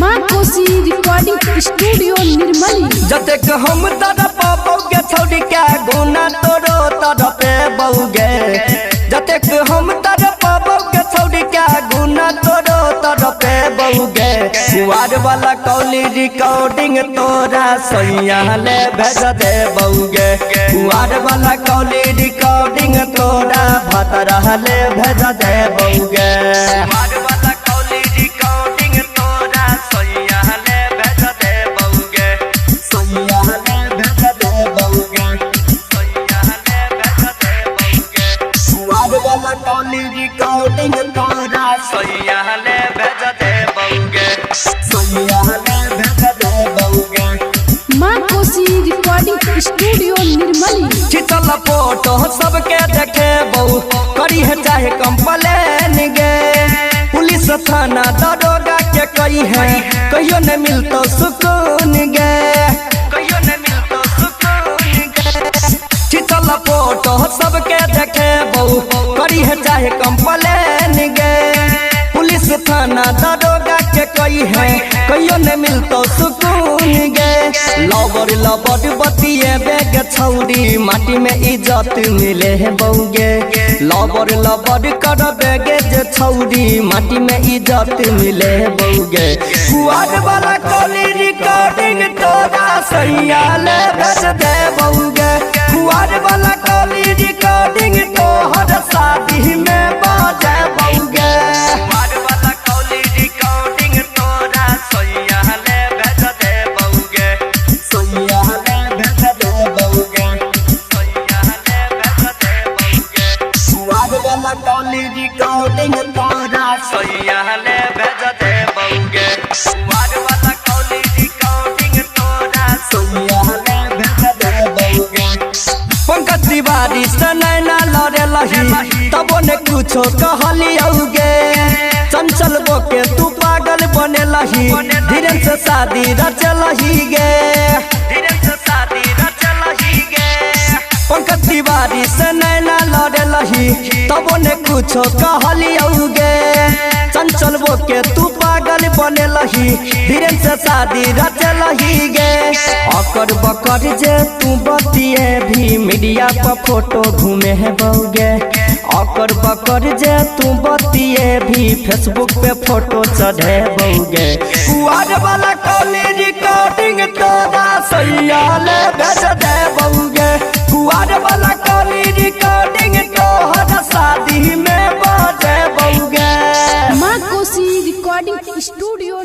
माँ कोसी recording studio Nirmali. जतेक हम तरफ बौगे छौड़ी क्या गुना तोरो तरफे बौगे, जतेक हम तरफ बौगे छौड़ी क्या गुना तोरो तरफे बौगे। कुआर वाला कौली रिकॉर्डिंग तोरा सैया ले भेज दे बौगे, कुआर वाला कौली रिकॉर्डिंग तोरा भतरा ले भेज दे बौगे। रिकॉर्डिंग तोरा सैया ले भेज दे बौगे, सैया ले भेज दे बौगे। माँ कोसी रिकॉर्डिंग स्टूडियो निर्मली। खिंचल फोटो सबके देखे बहू करी है चाहे कंप्लेन गे, पुलिस थाना दरोगा के कही है कहियो न मिलतो सुकून गे, कहियो न मिलतो सुकून गे। खिंचल फोटो सबके देखे बहू करी है चाहे कंप्लेन गे, पुलिस थाना दरोगा के कही है कहियो न मिलतो सुकून गे। लबर लबर बतिए बेग छौड़ी माटी में इज्जत मिले है बौगे, लबर लबर कर बेगे जे छौड़ी माटी में इज्जत मिले है बौगे। कुआर वाला कौली रिकॉर्डिंग तोरा सैया ले भेज दे बौगे, कुआर वाला कौली रिकॉर्डिंग तोहर शादी में बाजे बौगे। कुआर वाला कौली रिकॉर्डिंग तोरा सैया ले भेज दे बौगे, सैया ले भेज दे बौगे, सैया ले भेज दे बौगे। कुआर वाला कौली रिकॉर्डिंग तोरा सैया ले भेज दे बौगे, कुआर वाला कौली रिकॉर्डिंग तोरा सैया ले भेज दे बौगे। पंकज तिवारी से नैना लड़े लही तबो ने कुछो कहली औगे, चंचल बोके तू पागल बने लही धीरे से शादी रचलही गे, धीरे से शादी रचलही गे। पंकज तिवारी से नैना लड़े लही तबो ने कुछो कहली औगे, चंचल बोके तू पागल बने लही धीरे से शादी रचलही गे। अकर बकर जे तू बतिए भी मीडिया पर फोटो घूमे है बौगे, अकर बकर जे तू बतिए भी फेसबुक पे फोटो चढ़े बौगे। कुआर वाला कौली रिकॉर्डिंग तोरा सैया ले भेज दे बौगे, कुआर वाला कौली रिकॉर्डिंग तोहर शादी में बाजे बौगे। माँ कोसी रिकॉर्डिंग स्टूडियो